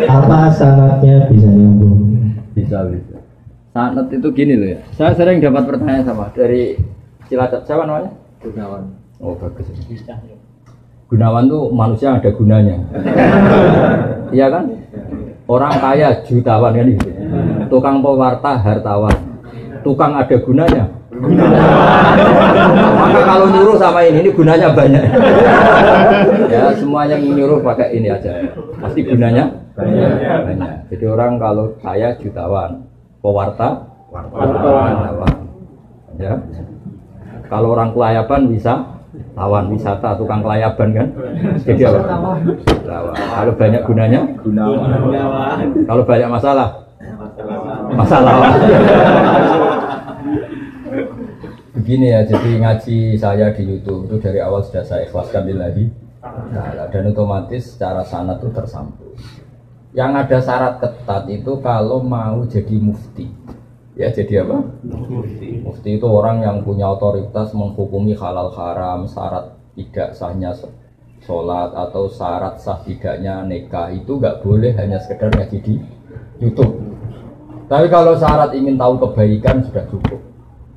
Apa sanatnya bisa nyambung? Bisa. Sanat itu gini loh ya. Saya sering dapat pertanyaan sama dari Cilacap. Siapa namanya? Gunawan. Oh bagus. Gunawan tuh manusia ada gunanya. Iya kan? Orang kaya jutawan kan gitu. Tukang pewarta hartawan. Tukang ada gunanya. Maka kalau nyuruh sama ini gunanya banyak. Ya semuanya nyuruh pakai ini aja. Pasti gunanya banyak. Jadi orang kalau kaya jutawan. Pewarta, wartawan. Ya. Kalau orang kelayaban bisa lawan wisata, tukang kelayaban kan? Jadi apa? Lawan. Kalau banyak gunanya, gunawan. Kalau banyak masalah, masalah. Begini ya, jadi ngaji saya di YouTube itu dari awal sudah saya ikhlaskan lillahi. Dan otomatis secara sanad itu tersambung. Yang ada syarat ketat itu kalau mau jadi mufti. Ya jadi apa? Mufti itu orang yang punya otoritas menghukumi halal haram, syarat tidak sahnya sholat atau syarat sah tidaknya nikah itu nggak boleh hanya sekedar ngaji di YouTube. Tapi kalau syarat ingin tahu kebaikan sudah cukup.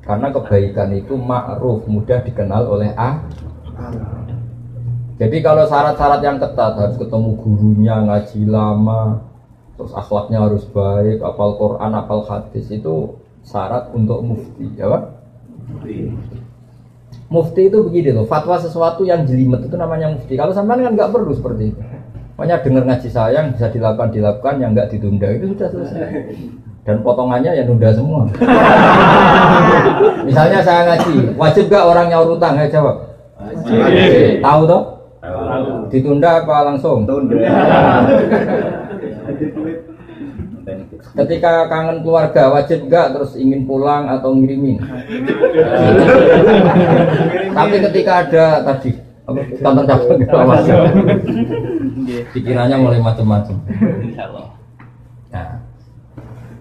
Karena kebaikan itu ma'ruf, mudah dikenal oleh Jadi kalau syarat-syarat yang ketat harus ketemu gurunya, ngaji lama, terus akhlaknya harus baik, hafal Quran, hafal hadis itu syarat untuk mufti, ya Pak? Mufti itu begini loh, fatwa sesuatu yang jelimet itu namanya mufti. Kalau sampean kan nggak perlu seperti itu. Makanya dengar ngaji saya yang bisa dilakukan, yang nggak ditunda itu sudah selesai. Dan potongannya ya nunda semua. Misalnya saya ngaji, wajib gak orang nyaur utang? Ayo jawab. Wajib. Tahu toh? Ditunda apa langsung? Tunda. Ketika kangen keluarga wajib gak terus ingin pulang atau ngirimin? Tapi ketika ada tadi tonton cabut gitu pikirannya mulai macam-macam. Nah,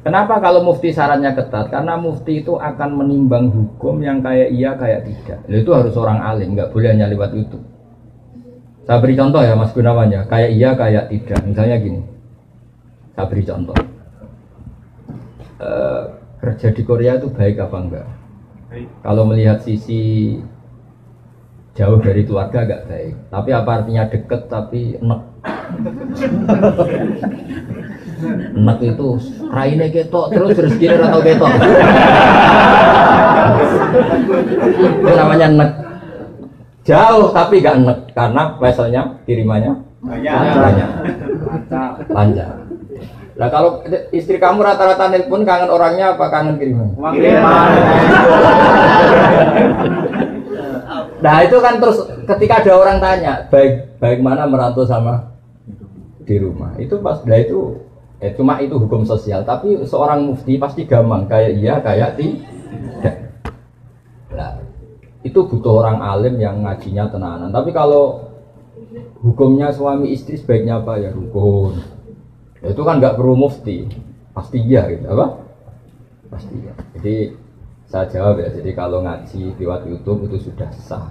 kenapa kalau mufti syaratnya ketat? Karena mufti itu akan menimbang hukum yang kayak iya kayak tidak. Itu harus orang alim, nggak boleh hanya lewat YouTube. Saya beri contoh ya Mas Gunawan ya, kayak iya kayak tidak. Misalnya gini, saya beri contoh. Kerja di Korea itu baik apa enggak? Kalau melihat sisi jauh dari keluarga agak baik. Tapi apa artinya deket tapi enek? Enek itu raine ketok terus rezekine atau ketok. Itu namanya enek. Jauh tapi gak enek karena weselnya kirimannya banyak. Lancar. Nah kalau istri kamu rata-rata nelpon kangen orangnya apa kangen kiriman? Kiriman. Nah itu kan terus ketika ada orang tanya baik mana merantau sama di rumah itu pas itu cuma itu hukum sosial tapi seorang mufti pasti gampang kayak iya kayak tidak. Nah itu butuh orang alim yang ngajinya tenanan. Tapi kalau hukumnya suami istri sebaiknya apa ya rukun. Ya, itu kan nggak perlu mufti pasti iya gitu apa? Pasti iya. Jadi saya jawab ya, jadi kalau ngaji lewat YouTube itu sudah sah.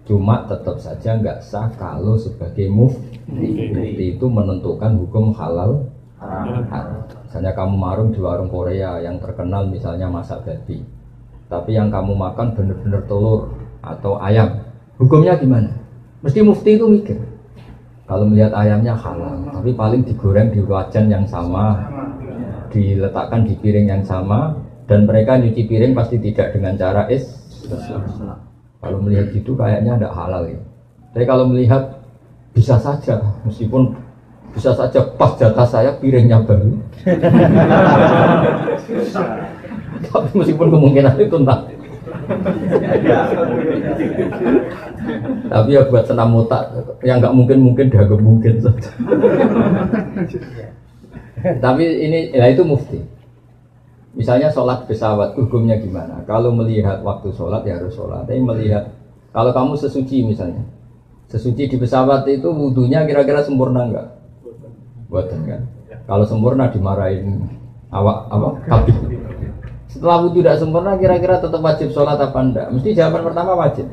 Cuma tetap saja nggak sah kalau sebagai mufti. Mufti itu menentukan hukum halal haram. Misalnya kamu marung di warung Korea yang terkenal misalnya masak babi. Tapi yang kamu makan benar-benar telur atau ayam. Hukumnya gimana? Mesti mufti itu mikir. Kalau melihat ayamnya halal, tapi paling digoreng di wajan yang sama, diletakkan di piring yang sama. Dan mereka nyuci piring pasti tidak dengan cara Kalau melihat gitu kayaknya tidak halal ya. Tapi kalau melihat bisa saja, meskipun bisa saja pas jatah saya piringnya baru. Tapi meskipun kemungkinan itu entah. Tapi ya buat senam otak yang nggak mungkin dianggap mungkin saja. Tapi ini ya itu mufti. Misalnya sholat pesawat, hukumnya gimana? Kalau melihat waktu sholat ya harus sholat. Tapi melihat, kalau kamu sesuci misalnya, sesuci di pesawat itu wudunya kira-kira sempurna enggak? Buatan kan? Kalau sempurna dimarahin awak kabin. Setelah wudu tidak sempurna kira-kira tetap wajib sholat apa enggak? Mesti jawaban pertama wajib.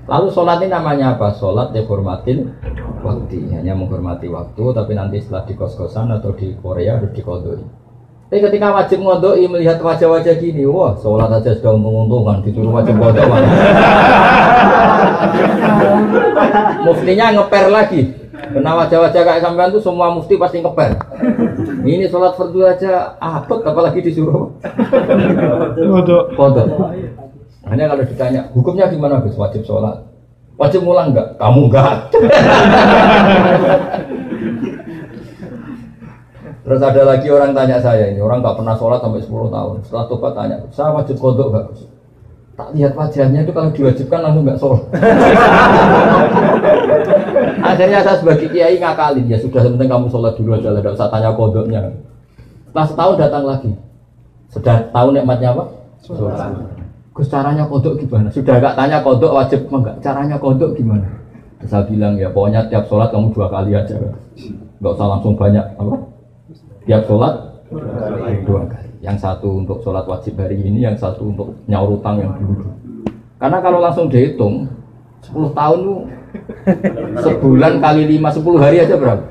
Lalu sholat ini namanya apa? Sholat dihormatin waktu, hanya menghormati waktu, tapi nanti setelah di kos-kosan atau di Korea harus dikodoi. Tapi ketika wajib ngodoi melihat wajah-wajah gini, wah sholat aja sudah untung-untungan, disuruh wajib ngodoi. Muftinya ngeper lagi, karena wajah-wajah kayak sampean tuh semua mufti pasti ngeper. Ini sholat fardu aja apet, apalagi disuruh kodok. Hanya kalau ditanya, hukumnya gimana Gus? Wajib sholat? Wajib ngulang enggak? Kamu enggak. Terus ada lagi orang tanya saya, ini orang enggak pernah sholat sampai 10 tahun. Setelah tobat tanya, saya wajib kodok enggak Gus? Tak lihat wajahnya itu kalau diwajibkan langsung enggak sholat. Akhirnya saya sebagai kiai ngakalin, ya sudah penting kamu sholat dulu aja, enggak usah tanya kodoknya. Setelah setahun datang lagi, sudah tahu nikmatnya apa? Sholat. Gus caranya kodok gimana? Sudah gak tanya kodok wajib enggak? Caranya kodok gimana? Saya bilang ya pokoknya tiap sholat kamu 2 kali aja, nggak usah langsung banyak apa? Tiap sholat 2 kali. Yang satu untuk sholat wajib hari ini, yang satu untuk nyaur utang yang dulu. Karena kalau langsung dihitung 10 tahun tuh sebulan kali 5, 10 hari aja berapa?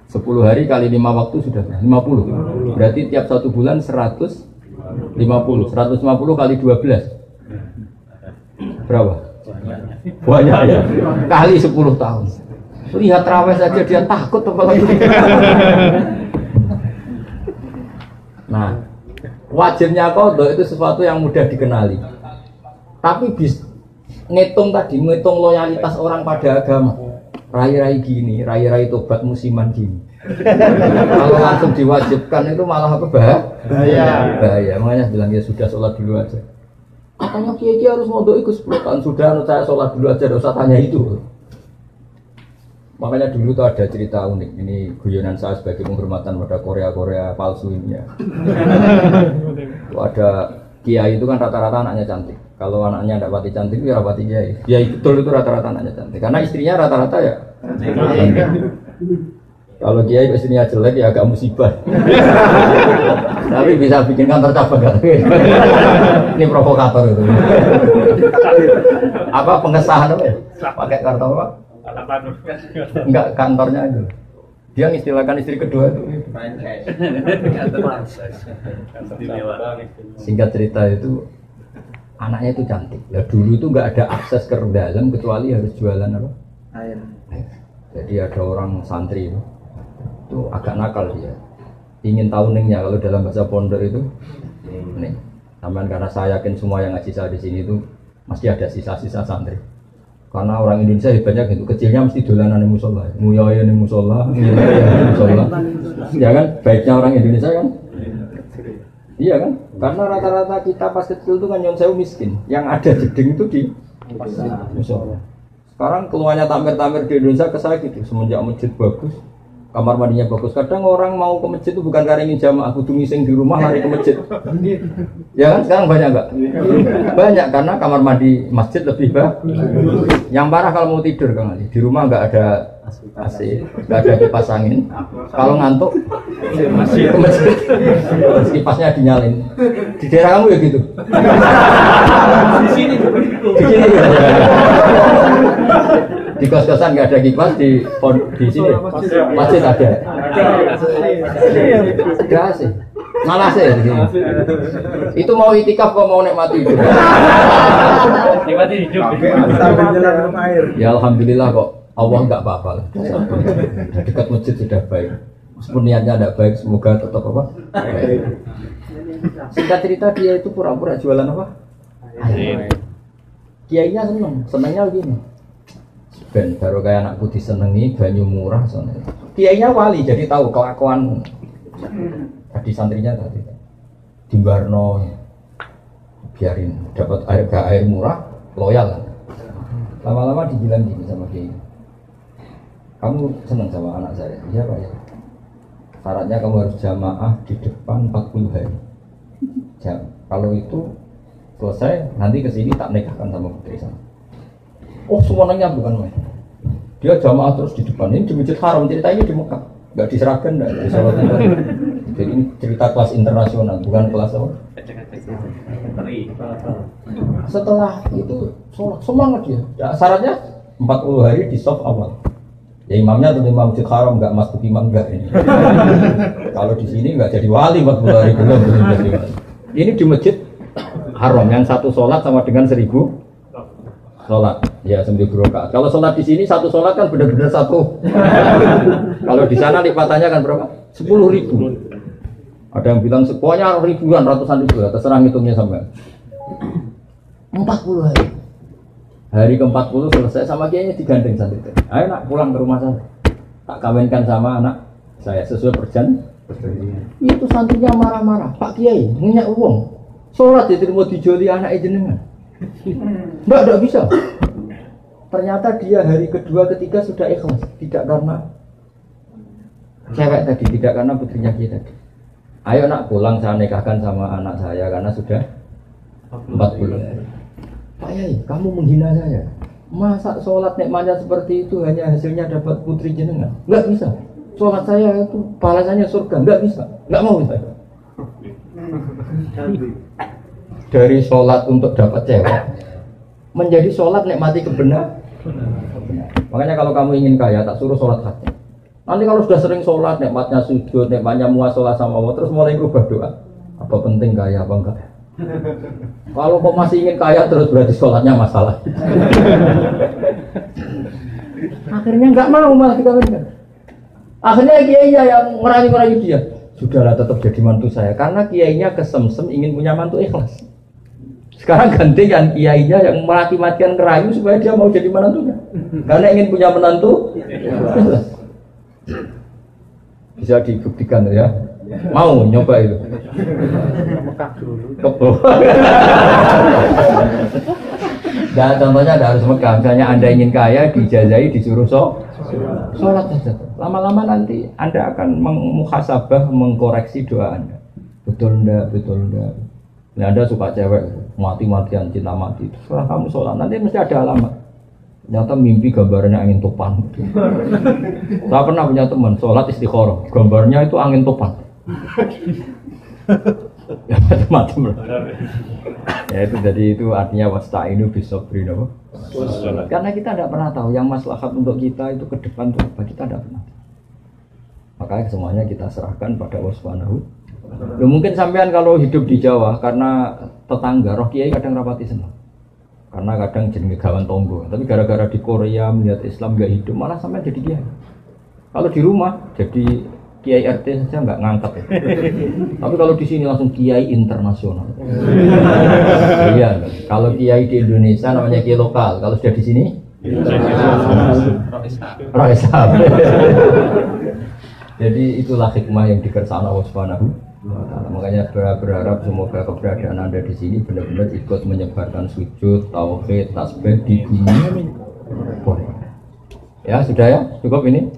10 hari kali 5 waktu sudah 50. Berarti tiap 1 bulan 150 kali 12 berapa? Banyak ya, kali 10 tahun. Lihat raweh saja dia takut apalagi. Nah, wajibnya kodok itu sesuatu yang mudah dikenali. Tapi ngitung loyalitas orang pada agama. Rai-rai gini, rai-rai tobat musiman gini. Kalau langsung diwajibkan itu malah apa bahaya. Makanya bilang ya sudah sholat dulu aja. Katanya kiai harus mondok ikut 10 tahun sudah, saya sholat dulu aja, tidak usah tanya itu. Makanya dulu tuh ada cerita unik. Ini guyonan saya sebagai penghormatan pada Korea palsu ini ya. Ada kiai itu kan rata-rata anaknya cantik. Kalau anaknya tidak pati cantik itu ya rapati kiai. Kiai betul itu rata-rata anaknya cantik. Karena istrinya rata-rata ya cantik. Kalau kiai istrinya jelek ya agak musibah. Tapi bisa bikin kantor cabang kan? Ini provokator itu. Apa pengesahan apa ya? Pakai kartu apa? Enggak, kantornya itu. Dia mengistilahkan istri kedua itu. Singkat cerita itu anaknya itu cantik. Ya dulu itu enggak ada akses ke dalam kecuali harus jualan apa? Air. Jadi ada orang santri itu agak nakal dia. Ingin tahu ningnya kalau dalam bahasa pondok itu nih. Taman karena saya yakin semua yang ngaji saya di sini itu masih ada sisa-sisa santri. Karena orang Indonesia hebatnya gitu, kecilnya mesti dolanan di musola, nguyaya di musola, ya kan? Baiknya orang Indonesia kan? Iya kan? Karena rata-rata kita pas kecil itu kan nyon sewu miskin, yang ada jeding itu di musola. Sekarang keluarnya tampir-tampir di Indonesia ke saya gitu, semenjak masjid bagus, kamar mandinya bagus. Kadang orang mau ke masjid itu bukan karena ingin jamaah, kudu ngising di rumah lari ke masjid. Ya kan sekarang banyak enggak? Banyak karena kamar mandi masjid lebih bagus. Yang parah kalau mau tidur Kang Ali, di rumah enggak ada AC, enggak ada kipas angin. Kalau ngantuk masih ke masjid. Kipasnya dinyalin. Di daerah kamu ya gitu. Di sini. Di kos-kosan nggak ada kipas, di sini masjid ada. Ada sih, malah sih di sini. Itu mau itikaf kok mau nikmati hidup. Nikmati hidup. Ya alhamdulillah kok Allah nggak apa-apa lah. Dekat masjid sudah baik. Meskipun niatnya tidak baik, semoga tetap apa? Baik. Singkat cerita dia itu pura-pura jualan apa? Kiainya senengnya begini. Ben baru kayak anakku disenengi banyu murah soalnya. Kiainya wali jadi tahu kelakuan tadi santrinya tadi di Barno biarin dapat air murah loyal. Lama-lama dibilang gini sama kiai. Kamu seneng sama anak saya? Iya Pak ya. Syaratnya kamu harus jamaah di depan 40 hari. Kalau itu selesai nanti kesini tak nikahkan sama putri saya. Oh semuanya bukan main. Dia jamaah terus di depan. Ini di Masjid Haram, ceritanya di Mekah. Enggak di Seragen, enggak di Solo. Jadi ini cerita kelas internasional, bukan kelas apa? Setelah itu sholat semangat dia. Ya, syaratnya 40 hari di soft awal. Ya imamnya tentu imam masjid haram, enggak masuk imam enggak ini. Kalau di sini enggak jadi wali 40 hari belum jadi wali. Ini di masjid haram yang satu sholat sama dengan 1000 sholat. Ya 1000 rakaat. Kalau sholat di sini satu sholat kan benar-benar satu. Kalau di sana lipatannya kan berapa? 10.000. Ada yang bilang pokoknya ribuan, ratusan ribu ya, terserah ngitungnya sampai 40 hari. Hari ke-40 selesai sama kiainya digandeng santri. Ayo nak pulang ke rumah saya. Tak kawinkan sama anak saya sesuai perjanjian. Itu santrinya marah-marah. Pak Kiai, minyak uang. Sholat diterima dijoli anak jenengan. Enggak bisa. Ternyata dia hari kedua ketiga sudah ikhlas, tidak karena cewek tadi, tidak karena putrinya kita tadi. Ayo nak pulang saya nikahkan sama anak saya karena sudah 40 hari. Pak Yai, kamu menghina saya. Masa sholat nikmatnya seperti itu hanya hasilnya dapat putri jenengan? Enggak bisa. Sholat saya itu balasannya surga. Enggak bisa. Enggak mau saya. Dari sholat untuk dapat cewek menjadi sholat nikmati kebenaran. Makanya kalau kamu ingin kaya tak suruh sholat hati. Nanti kalau sudah sering sholat, nikmatnya sujud, nikmatnya muasalah sama Allah, terus mulai berubah doa. Apa penting kaya apa enggak? Kalau kok masih ingin kaya terus berarti sholatnya masalah. Akhirnya enggak mau malah dikawinkan. Akhirnya kiainya yang ngerayu-ngerayu dia. Sudahlah tetap jadi mantu saya karena kiainya kesemsem ingin punya mantu ikhlas. Sekarang ganti yang kiainya yang mati-matian ngerayu supaya dia mau jadi menantunya. Karena ingin punya menantu ikhlas. Bisa dibuktikan ya. Mau nyoba itu. Mekah dulu. Dan contohnya ada harus Mekah. Misalnya Anda ingin kaya, dijazahi, disuruh sholat saja. Lama-lama nanti Anda akan muhasabah, mengkoreksi doa Anda. Betul enggak, betul enggak. Nah, Anda suka cewek, mati-matian cinta mati. Setelah kamu sholat, nanti mesti ada alamat. Ternyata mimpi gambarnya angin topan. Saya pernah punya teman sholat istikharah, gambarnya itu angin topan. Ya macam-macam. Ya itu jadi itu artinya wasta'inu bisabri apa? Karena kita tidak pernah tahu yang maslahat untuk kita itu ke depan itu apa, kita tidak pernah. Makanya semuanya kita serahkan pada Allah Subhanahu. Mungkin sampean kalau hidup di Jawa karena tetangga roh kiai kadang rapati senang. Karena kadang jadi gawan tonggo, tapi gara-gara di Korea melihat Islam gak hidup malah sampai jadi kiai. Kalau di rumah jadi kiai RT saja nggak ngangkat ya. Tapi kalau di sini langsung kiai internasional. Iya, kalau kiai di Indonesia namanya kiai lokal, kalau sudah di sini Roisab. Jadi itulah hikmah yang dikersana Allah Subhanahu. Makanya berharap semoga keberadaan Anda di sini benar-benar ikut menyebarkan sujud, tauhid, tasbih di dunia. Ya sudah ya, cukup ini.